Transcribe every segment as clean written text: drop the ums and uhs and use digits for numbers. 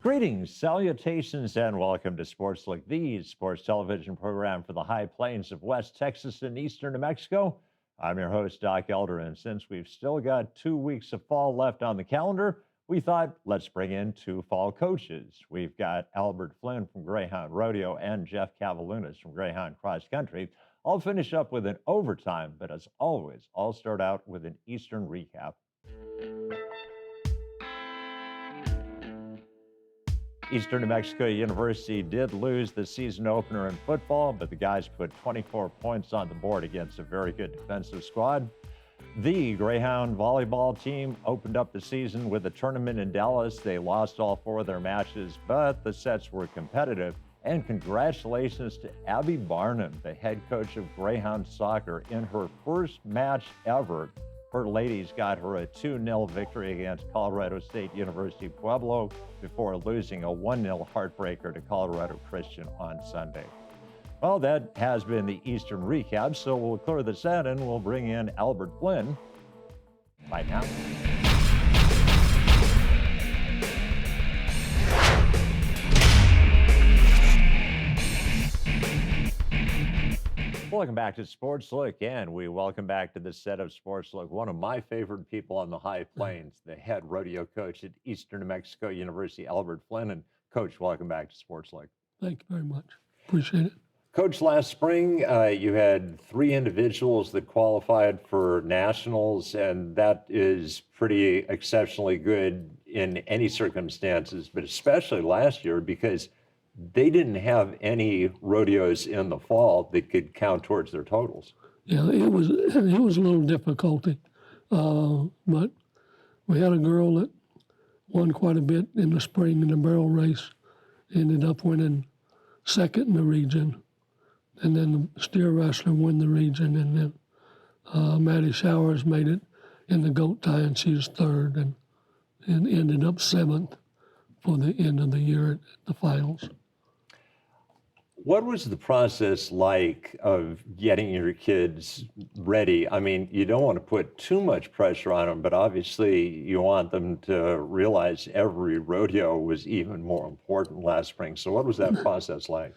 Greetings, salutations, and welcome to Sportslook, the sports television program for the High Plains of West Texas and eastern New Mexico. I'm your host, Doc Elder, and since we've still got 2 weeks of fall left on the calendar, we thought let's bring in two fall coaches. We've got Albert Flynn from Greyhound Rodeo and Jeff Cavalunas from Greyhound Cross Country. I'll finish up with an overtime, but as always, I'll start out with an Eastern recap. Eastern New Mexico University did lose the season opener in football, but the guys put 24 points on the board against a very good defensive squad. The Greyhound volleyball team opened up the season with a tournament in Dallas. They lost all 4 of their matches, but the sets were competitive. And congratulations to Abby Barnum, the head coach of Greyhound soccer, in her first match ever. Her ladies got her a 2-0 victory against Colorado State University Pueblo before losing a 1-0 heartbreaker to Colorado Christian on Sunday. Well, that has been the Eastern recap, so we'll clear the set and we'll bring in Albert Flynn. Bye now. Welcome back to Sportslook, and we welcome back to the set of Sportslook one of my favorite people on the High Plains, the head rodeo coach at Eastern New Mexico University, Albert Flynn. And Coach, welcome back to Sportslook. Thank you very much. Appreciate it. Coach, last spring you had 3 individuals that qualified for nationals, and that is pretty exceptionally good in any circumstances, but especially last year because they didn't have any rodeos in the fall that could count towards their totals. Yeah, it was a little difficulty, but we had a girl that won quite a bit in the spring in the barrel race, ended up winning second in the region, and then the steer wrestler won the region, and then Maddie Showers made it in the goat tie, and she was third, and ended up 7th for the end of the year at the finals. What was the process like of getting your kids ready? I mean, you don't want to put too much pressure on them, but obviously you want them to realize every rodeo was even more important last spring. So what was that process like?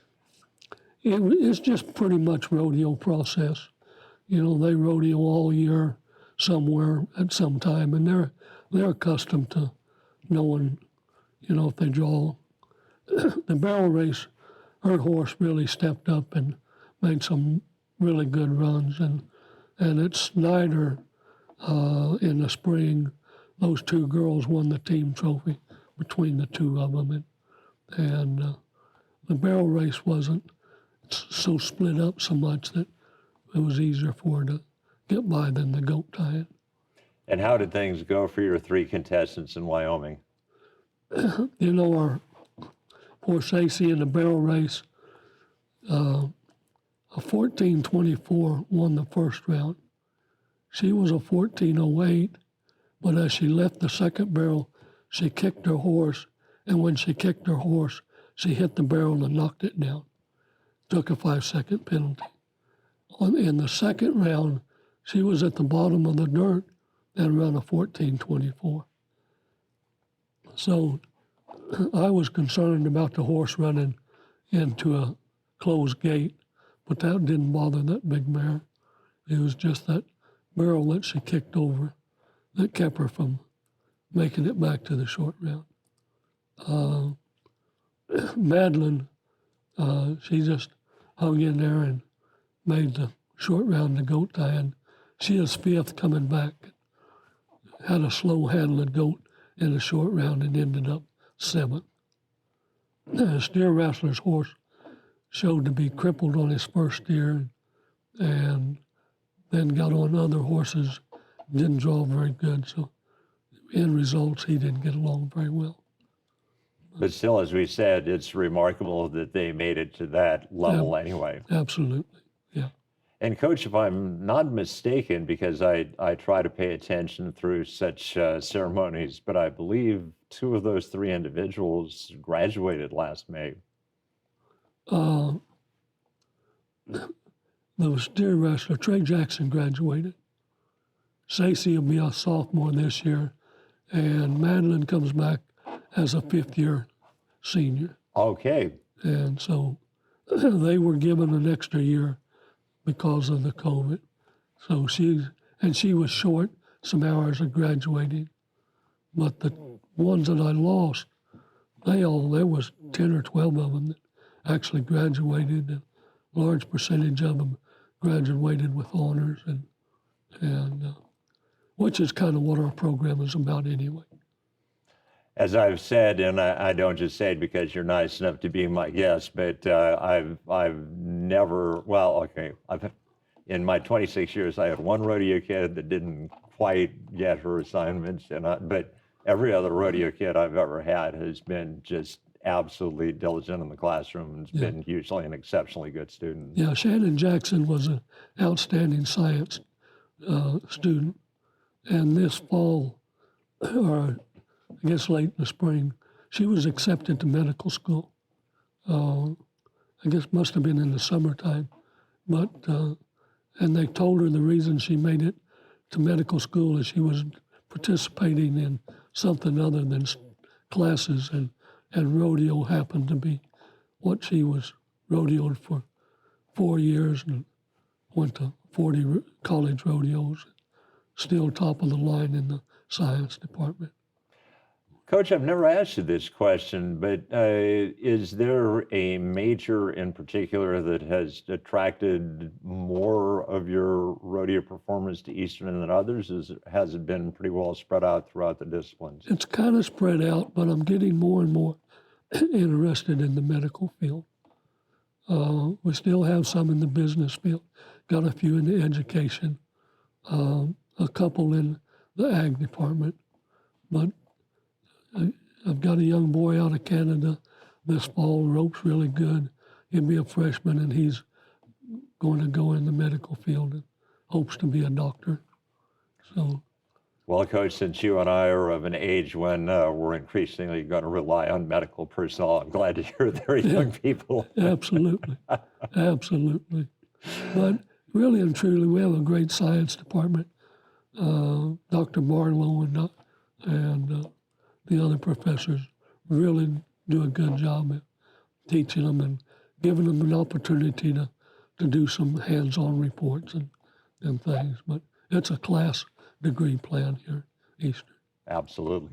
It's just pretty much rodeo process. You know, they rodeo all year somewhere at some time, and they're accustomed to knowing, you know, if they draw the barrel race. Her horse really stepped up and made some really good runs, and at Snyder in the spring, those 2 girls won the team trophy between the 2 of them, and the barrel race wasn't so split up so much that it was easier for her to get by than the goat tie. And how did things go for your 3 contestants in Wyoming? You know, for Stacey in the barrel race, a 14:24 won the first round. She was a 14:08, but as she left the second barrel, she kicked her horse, and when she kicked her horse, she hit the barrel and knocked it down. Took a 5-second penalty. In the second round, she was at the bottom of the dirt and ran a 14:24. So I was concerned about the horse running into a closed gate, but that didn't bother that big mare. It was just that barrel that she kicked over that kept her from making it back to the short round. Madeline, she just hung in there and made the short round the goat tie, and she was 5th coming back. Had a slow handling goat in the short round and ended up 7th. The steer wrestler's horse showed to be crippled on his first steer, and then got on other horses, didn't draw very good, so end results, he didn't get along very well. But still, as we said, it's remarkable that they made it to that level anyway. Absolutely, yeah. And Coach, if I'm not mistaken, because I try to pay attention through such ceremonies, but I believe 2 of those 3 individuals graduated last May. The steer wrestler, Trey Jackson, graduated. Stacey will be a sophomore this year, and Madeline comes back as a 5th year senior. Okay. And so they were given an extra year because of the COVID. So she was short some hours of graduating. But the ones that I lost, there was 10 or 12 of them that actually graduated. And a large percentage of them graduated with honors, and which is kind of what our program is about anyway. As I've said, and I don't just say it because you're nice enough to be my guest, but I've never, well, okay, in my 26 years, I had one rodeo kid that didn't quite get her assignments, but every other rodeo kid I've ever had has been just absolutely diligent in the classroom and has been usually an exceptionally good student. Yeah, Shannon Jackson was an outstanding science student, and this fall, or I guess late in the spring, she was accepted to medical school. I guess must have been in the summertime, but and they told her the reason she made it to medical school is she was participating in something other than classes, and rodeo happened to be what she was rodeoed for 4 years and went to 40 college rodeos, still top of the line in the science department. Coach, I've never asked you this question, but is there a major in particular that has attracted more of your rodeo performers to Eastern than others? Has it been pretty well spread out throughout the disciplines? It's kind of spread out, but I'm getting more and more interested in the medical field. We still have some in the business field, got a few in the education, a couple in the ag department, but I've got a young boy out of Canada this fall, ropes really good. He'll be a freshman, and he's going to go in the medical field and hopes to be a doctor. So, well, Coach, since you and I are of an age when we're increasingly going to rely on medical personnel, I'm glad to hear they're young people. Absolutely, absolutely. But really and truly, we have a great science department. Dr. Barlow and the other professors really do a good job at teaching them and giving them an opportunity to do some hands-on reports and things. But it's a class degree plan here at Eastern. Absolutely.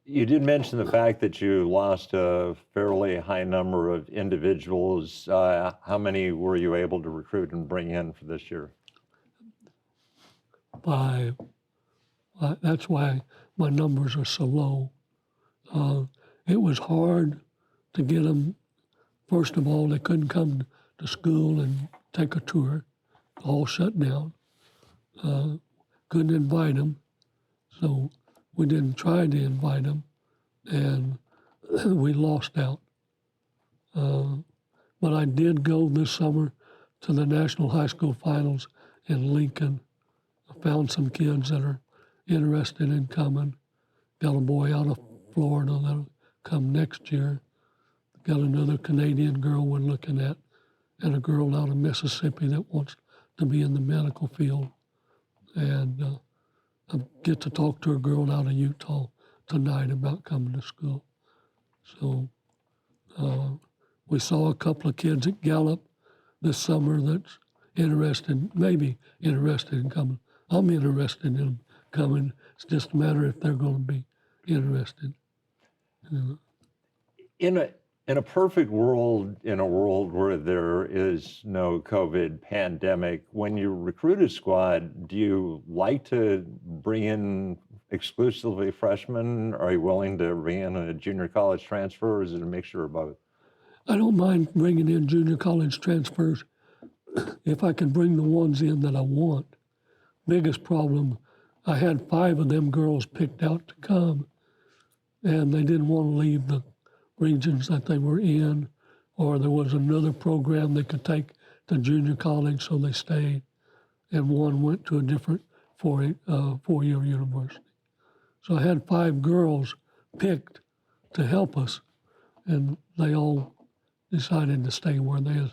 You did mention the fact that you lost a fairly high number of individuals. How many were you able to recruit and bring in for this year? 5. That's why my numbers are so low. It was hard to get them. First of all, they couldn't come to school and take a tour. All shut down. Couldn't invite them. So we didn't try to invite them, and we lost out. But I did go this summer to the National High School Finals in Lincoln. I found some kids that are interested in coming. Got a boy out of Florida that'll come next year. Got another Canadian girl we're looking at, and a girl out of Mississippi that wants to be in the medical field. And I get to talk to a girl out of Utah tonight about coming to school. So we saw a couple of kids at Gallup this summer that's maybe interested in coming. I'm interested in them coming. It's just a matter if they're going to be interested. In a perfect world, in a world where there is no COVID pandemic, when you recruit a squad, do you like to bring in exclusively freshmen? Are you willing to bring in a junior college transfer, or is it a mixture of both? I don't mind bringing in junior college transfers if I can bring the ones in that I want. Biggest problem, I had 5 of them girls picked out to come, and they didn't want to leave the regions that they were in, or there was another program they could take to junior college, so they stayed, and one went to a different four-year university. So I had 5 girls picked to help us, and they all decided to stay where they is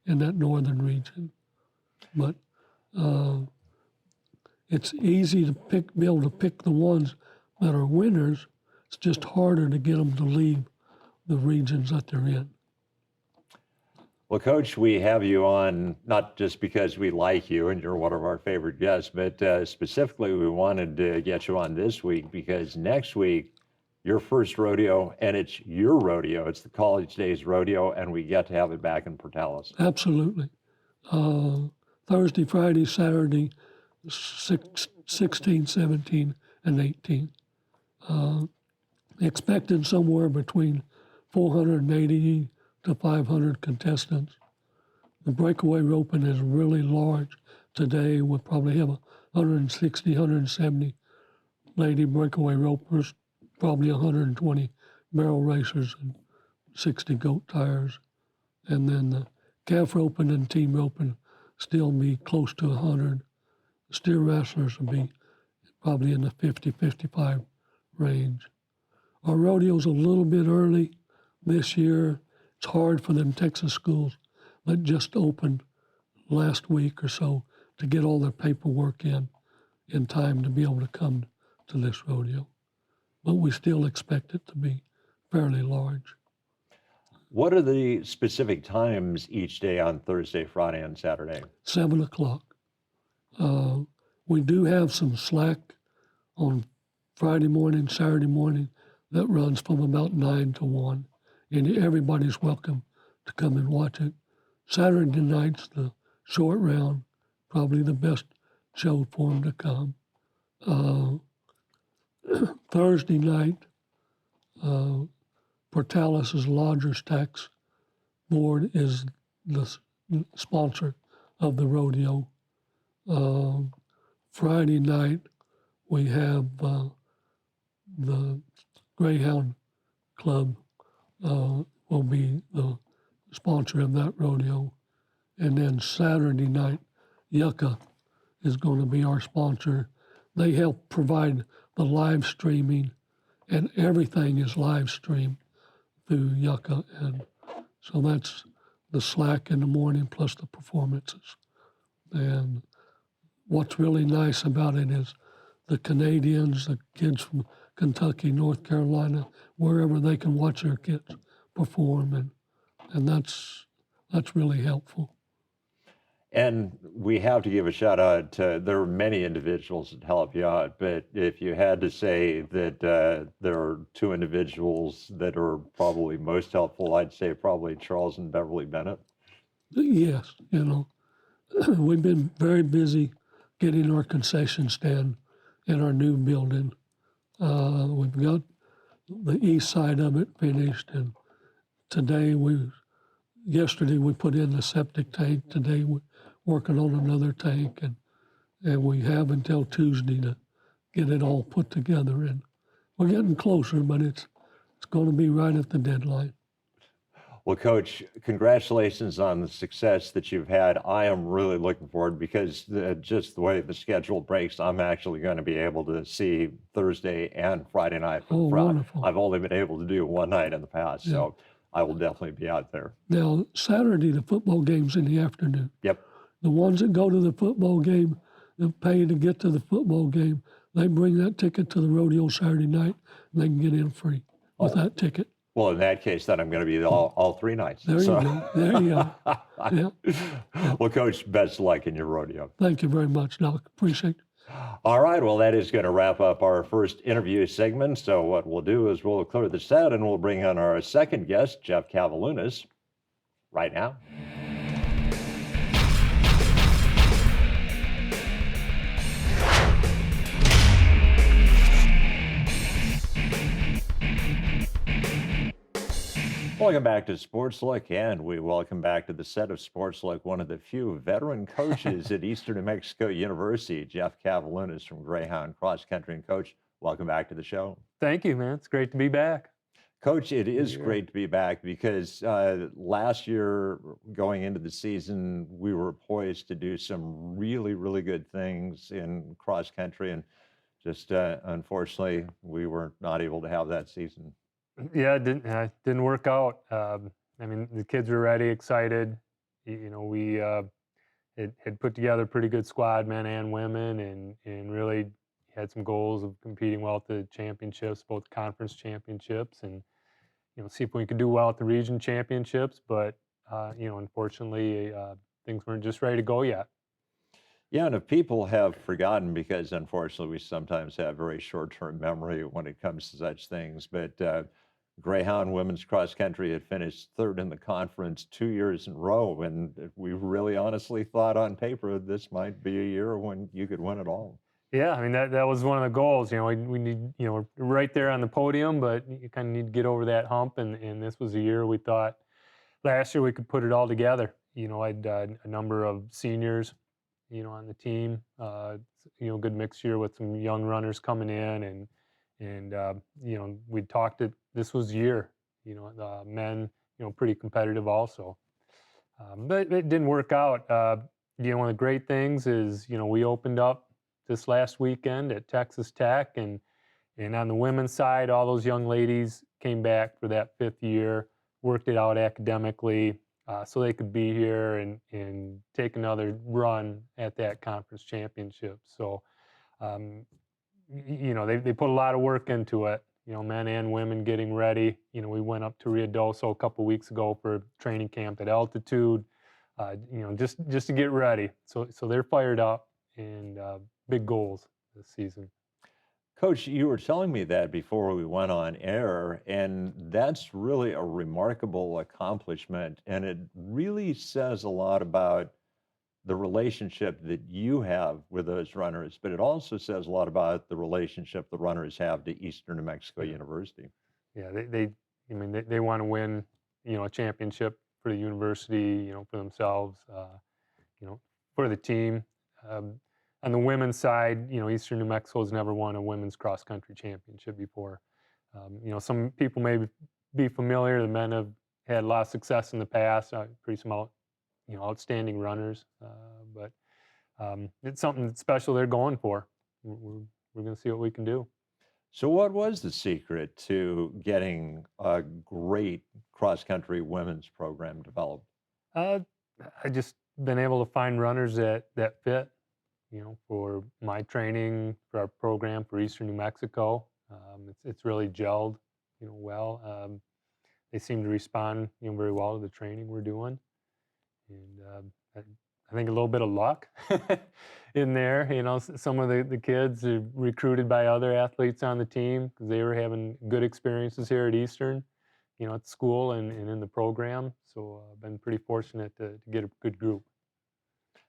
in that northern region. But it's easy to be able to pick the ones that are winners. It's just harder to get them to leave the regions that they're in. Well, Coach, we have you on not just because we like you and you're one of our favorite guests, but specifically we wanted to get you on this week because next week, your first rodeo, and it's your rodeo. It's the College Days Rodeo, and we get to have it back in Portales. Absolutely. Thursday, Friday, Saturday, 16, 17, and 18. Expecting somewhere between 480 to 500 contestants. The breakaway roping is really large today. We'll probably have 160, 170 lady breakaway ropers, probably 120 barrel racers, and 60 goat tires. And then the calf roping and team roping still be close to 100. Steer wrestlers will be probably in the 50, 55 range. Our rodeo's a little bit early this year. It's hard for them Texas schools that just opened last week or so to get all their paperwork in time to be able to come to this rodeo. But we still expect it to be fairly large. What are the specific times each day on Thursday, Friday, and Saturday? 7 o'clock. We do have some slack on Friday morning, Saturday morning that runs from about 9 to 1. And everybody's welcome to come and watch it. Saturday night's the short round, probably the best show for them to come. Thursday night, Portales' Lodgers Tax Board is the sponsor of the rodeo. Friday night, we have the Greyhound Club will be the sponsor of that rodeo. And then Saturday night, Yucca is going to be our sponsor. They help provide the live streaming, and everything is live streamed through Yucca. And so that's the slack in the morning plus the performances. And what's really nice about it is the Canadians, the kids from Kentucky, North Carolina, wherever they can watch their kids perform, and that's really helpful. And we have to give a shout out to, there are many individuals that help you out, but if you had to say that there are two individuals that are probably most helpful, I'd say probably Charles and Beverly Bennett. Yes, we've been very busy getting our concession stand in our new building. We've got the east side of it finished, and yesterday we put in the septic tank. Today we're working on another tank, and we have until Tuesday to get it all put together. And we're getting closer, but it's going to be right at the deadline. Well, Coach, congratulations on the success that you've had. I am really looking forward because just the way the schedule breaks, I'm actually going to be able to see Thursday and Friday night. Oh, wonderful. I've only been able to do one night in the past, Yeah. so I will definitely be out there. Now, Saturday, the football game's in the afternoon. Yep. The ones that go to the football game, that pay to get to the football game, they bring that ticket to the rodeo Saturday night, and they can get in free with that ticket. Well, in that case, then I'm going to be all 3 nights. There you go. There you go. Yeah. Well, Coach, best of luck in your rodeo. Thank you very much, Doc. Appreciate it. All right. Well, that is going to wrap up our first interview segment. So what we'll do is we'll clear the set and we'll bring on our second guest, Jeff Cavalunas, right now. Welcome back to Sportslook, and we welcome back to the set of Sportslook one of the few veteran coaches at Eastern New Mexico University, Jeff Cavalunas from Greyhound Cross Country. And Coach, welcome back to the show. Thank you, man. It's great to be back. Coach, it is great to be back because last year, going into the season, we were poised to do some really, really good things in cross country, and just unfortunately, we were not able to have that season. Yeah, it didn't work out. I mean, the kids were ready, excited. We had put together a pretty good squad, men and women, and really had some goals of competing well at the championships, both conference championships. And see if we could do well at the region championships. But unfortunately, things weren't just ready to go yet. Yeah, and if people have forgotten, because unfortunately we sometimes have very short-term memory when it comes to such things, but Greyhound women's cross country had finished third in the conference 2 years in a row, and we really honestly thought on paper this might be a year when you could win it all. Yeah, I mean that was one of the goals. We need we're right there on the podium, but you kind of need to get over that hump. And this was a year we thought last year we could put it all together. I had a number of seniors, on the team. Good mixture with some young runners coming in, and we talked that this was the year. The men, pretty competitive also. But it didn't work out. One of the great things is, we opened up this last weekend at Texas Tech, and on the women's side, all those young ladies came back for that 5th year, worked it out academically, so they could be here and take another run at that conference championship. So, they put a lot of work into it. Men and women getting ready. We went up to Ruidoso a couple weeks ago for training camp at altitude. Just to get ready. So they're fired up and big goals this season. Coach, you were telling me that before we went on air, and that's really a remarkable accomplishment. And it really says a lot about the relationship that you have with those runners, but it also says a lot about the relationship the runners have to Eastern New Mexico University. Yeah, they want to win, a championship for the university, for themselves, for the team. On the women's side, Eastern New Mexico has never won a women's cross country championship before. Some people may be familiar. The men have had a lot of success in the past, pretty some outstanding runners, but it's something special they're going for. We're going to see what we can do. So, what was the secret to getting a great cross country women's program developed? I just been able to find runners that fit. For my training, for our program for Eastern New Mexico, it's really gelled, well. They seem to respond, very well to the training we're doing, and I think a little bit of luck in there. Some of the kids are recruited by other athletes on the team because they were having good experiences here at Eastern, at school and in the program. So I've been pretty fortunate to get a good group.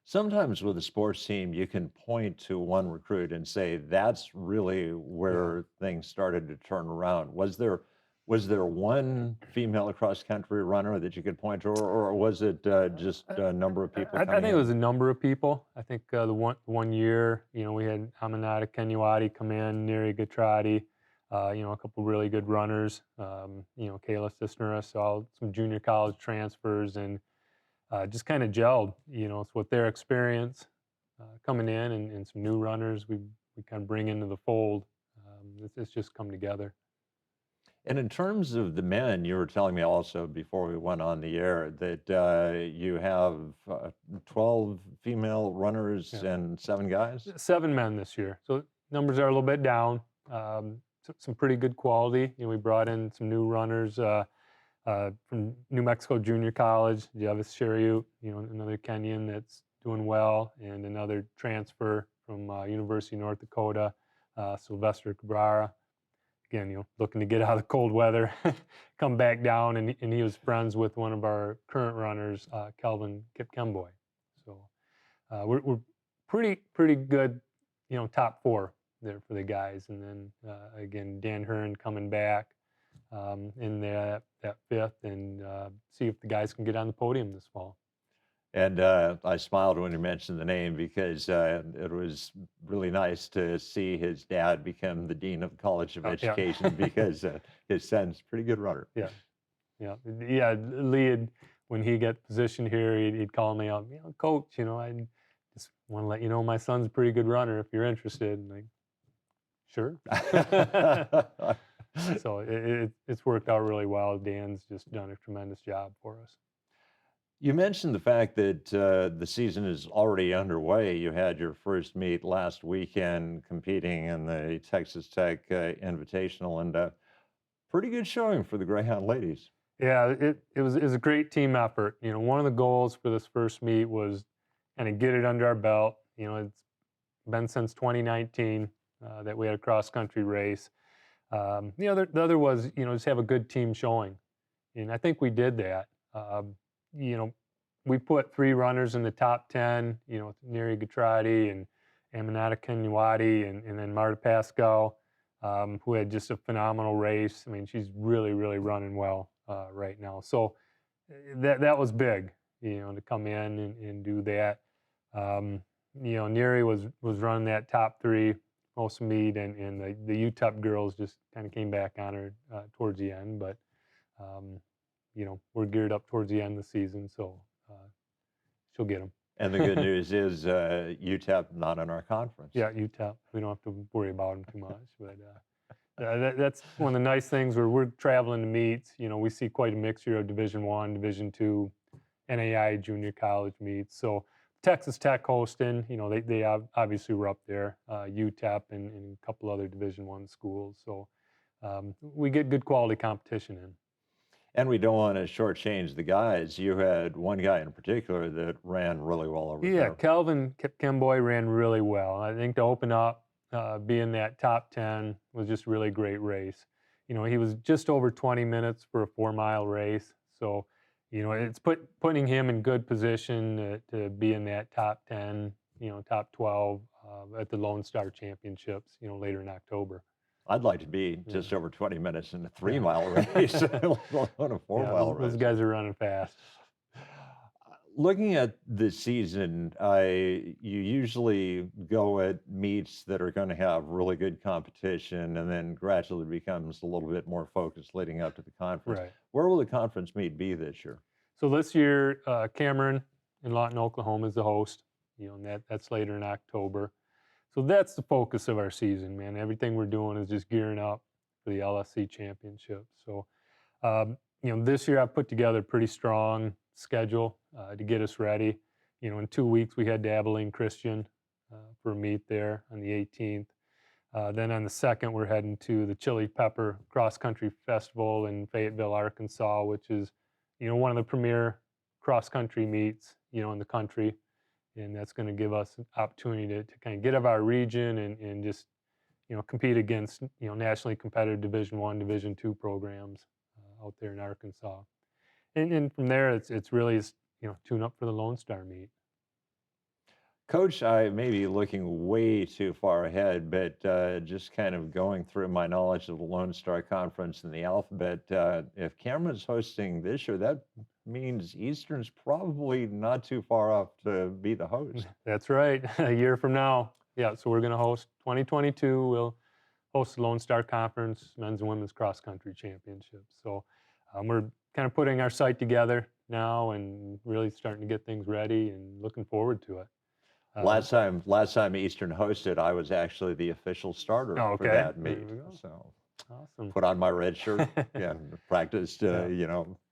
Sometimes with a sports team, you can point to one recruit and say that's really where things started to turn around. Was there one female cross country runner that you could point to, or was it just a number of people? I think it was a number of people. I think the one year, we had Aminata Kenyawati come in, Neri Gatrati, a couple really good runners. Kayla Cisneros, so some junior college transfers, and just kind of gelled, it's with their experience coming in and some new runners we kind of bring into the fold. It's just come together. And in terms of the men, you were telling me also before we went on the air that you have 12 female runners and 7 guys? 7 men this year. So numbers are a little bit down. Some pretty good quality. We brought in some new runners from New Mexico Junior College, Javis Sheriut, another Kenyan that's doing well, and another transfer from University of North Dakota, Sylvester Cabrera. Again, looking to get out of the cold weather, come back down, and he was friends with one of our current runners, Kelvin Kipkemboy. So we're pretty good, top 4 there for the guys, and then again Dan Hearn coming back in that 5th, and see if the guys can get on the podium this fall. And I smiled when you mentioned the name because it was really nice to see his dad become the dean of the College of Education because his son's a pretty good runner. Yeah. Lee, when he got positioned here, he'd call me up, Coach, I just want to let you know my son's a pretty good runner if you're interested. And like, sure. So it's worked out really well. Dan's just done a tremendous job for us. You mentioned the fact that the season is already underway. You had your first meet last weekend competing in the Texas Tech Invitational, and Pretty good showing for the Greyhound ladies. Yeah, it was a great team effort. One of the goals for this first meet was kind of get it under our belt. It's been since 2019 that we had a cross country race. The other was just have a good team showing, and I think we did that. You know, we put 3 runners in the top 10. Neri Gatrati and Aminata Kenyawati and then Marta Pascal, who had just a phenomenal race. I mean, she's really, really running well right now. So that was big, to come in and do that. Neri was running that top 3 most meet, and the UTEP girls just kind of came back on her towards the end. But we're geared up towards the end of the season, so she'll get them. And the good news is UTEP not in our conference. Yeah, UTEP. We don't have to worry about them too much. But that's one of the nice things where we're traveling to meets. We see quite a mixture of Division I, Division II, NAI junior college meets. So Texas Tech hosting, they obviously were up there, UTEP and a couple other Division I schools. So we get good quality competition in. And we don't want to shortchange the guys. You had one guy in particular that ran really well over there. Yeah, Kelvin Kemboy ran really well. I think to open up, being that top 10 was just a really great race. He was just over 20 minutes for a 4-mile race. So, it's putting him in good position to be in that top 10, top 12 at the Lone Star Championships, later in October. I'd like to be just over 20 minutes in a 3-mile race, let alone a 4-mile race. Those guys are running fast. Looking at the season, you usually go at meets that are going to have really good competition, and then gradually becomes a little bit more focused leading up to the conference. Right. Where will the conference meet be this year? So this year, Cameron in Lawton, Oklahoma is the host. And that's later in October. So that's the focus of our season, man. Everything we're doing is just gearing up for the LSC championship. So, this year I've put together a pretty strong schedule to get us ready. In 2 weeks we head to Abilene Christian for a meet there on the 18th. Then on the 2nd we're heading to the Chili Pepper Cross Country Festival in Fayetteville, Arkansas, which is, one of the premier cross country meets, in the country. And that's going to give us an opportunity to kind of get out of our region and just, compete against, nationally competitive Division I, Division II programs out there in Arkansas. And from there, it's really, tune up for the Lone Star meet. Coach, I may be looking way too far ahead, but just kind of going through my knowledge of the Lone Star Conference and the alphabet, if Cameron's hosting this year, that means Eastern's probably not too far off to be the host. That's right, a year from now. Yeah, so we're going to host 2022. We'll host the Lone Star Conference Men's and Women's Cross Country Championships. So we're kind of putting our site together now and really starting to get things ready and looking forward to it. Last time Eastern hosted, I was actually the official starter for that meet. So awesome. Put on my red shirt and practiced,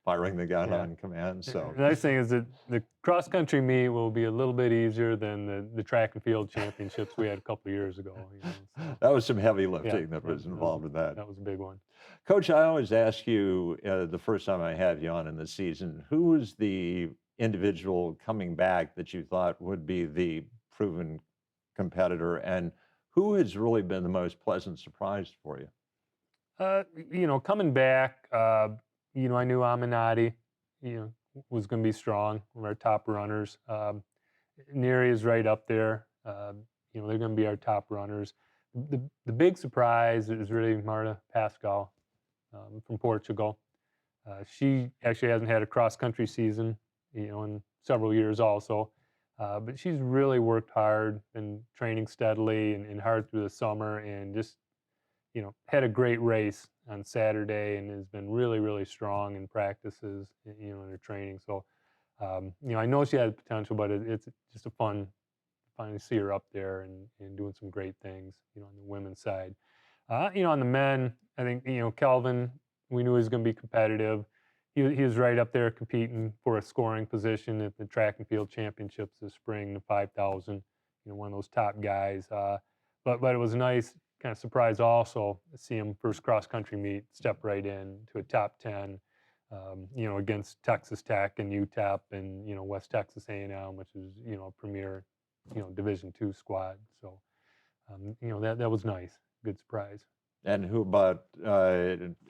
firing the gun on command. So the nice thing is that the cross country meet will be a little bit easier than the track and field championships we had a couple of years ago. So. That was some heavy lifting that was involved in that. That was a big one. Coach, I always ask you the first time I have you on in the season, who was the individual coming back that you thought would be the proven competitor, and who has really been the most pleasant surprise for you? Coming back, I knew Aminati, was going to be strong, one of our top runners. Neri is right up there. They're going to be our top runners. The big surprise is really Marta Pascal from Portugal. She actually hasn't had a cross-country season, in several years also. But she's really worked hard and training steadily and hard through the summer and just, had a great race on Saturday and has been really, really strong in practices, in her training. So, I know she has potential, but it's just a fun finally see her up there and doing some great things, on the women's side. On the men, I think, Kelvin, we knew he was going to be competitive. He was right up there competing for a scoring position at the track and field championships this spring, the 5,000, one of those top guys. But it was nice kind of surprise also to see him first cross country meet, step right in to a top 10, against Texas Tech and UTEP and, West Texas A&M, which is, a premier, Division II squad. So, that was nice. Good surprise. And who about,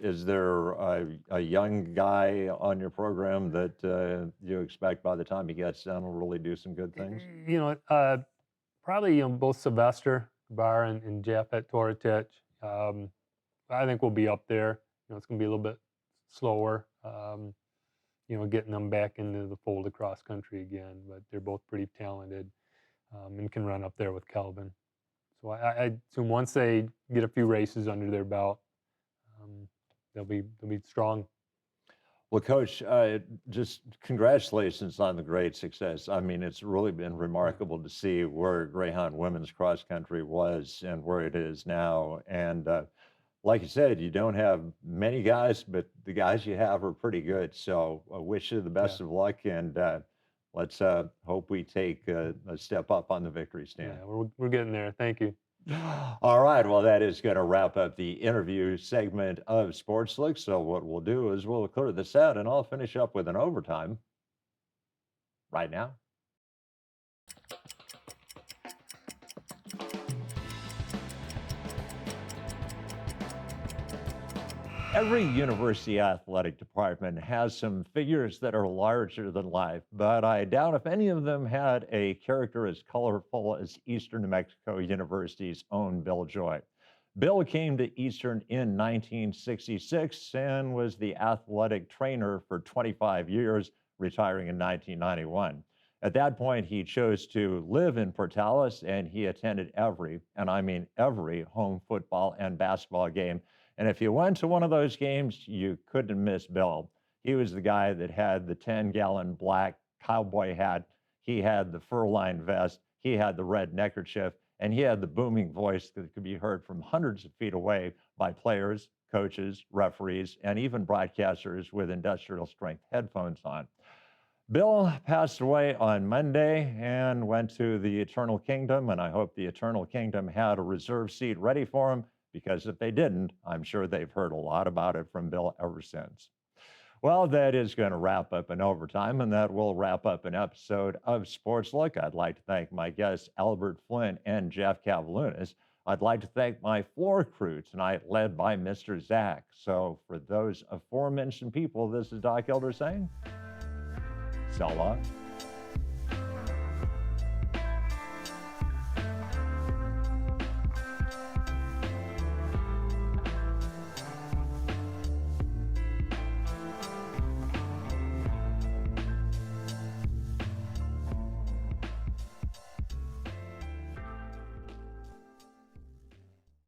is there a young guy on your program that you expect by the time he gets done will really do some good things? Probably both Sylvester Barr and Japhet Toritich. I think we'll be up there. It's going to be a little bit slower, getting them back into the fold of cross country again. But they're both pretty talented and can run up there with Kelvin. So I assume once they get a few races under their belt, they'll be strong. Well, Coach, just congratulations on the great success. I mean, it's really been remarkable to see where Greyhound women's cross country was and where it is now. And like you said, you don't have many guys, but the guys you have are pretty good. So I wish you the best of luck, and let's hope we take a step up on the victory stand. Yeah, we're getting there. Thank you. All right. Well, that is going to wrap up the interview segment of Sportslook. So what we'll do is we'll clear this out, and I'll finish up with an overtime right now. Every university athletic department has some figures that are larger than life, but I doubt if any of them had a character as colorful as Eastern New Mexico University's own Bill Joy. Bill came to Eastern in 1966 and was the athletic trainer for 25 years, retiring in 1991. At that point, he chose to live in Portales, and he attended every, and I mean every, home football and basketball game. And if you went to one of those games, you couldn't miss Bill. He was the guy that had the 10-gallon black cowboy hat. He had the fur-lined vest. He had the red neckerchief. And he had the booming voice that could be heard from hundreds of feet away by players, coaches, referees, and even broadcasters with industrial-strength headphones on. Bill passed away on Monday and went to the Eternal Kingdom, and I hope the Eternal Kingdom had a reserved seat ready for him, because if they didn't, I'm sure they've heard a lot about it from Bill ever since. Well, that is going to wrap up an overtime, and that will wrap up an episode of Sportslook. I'd like to thank my guests, Albert Flynn and Jeff Cavalunas. I'd like to thank my floor crew tonight, led by Mr. Zach. So for those aforementioned people, this is Doc Elder saying, so long.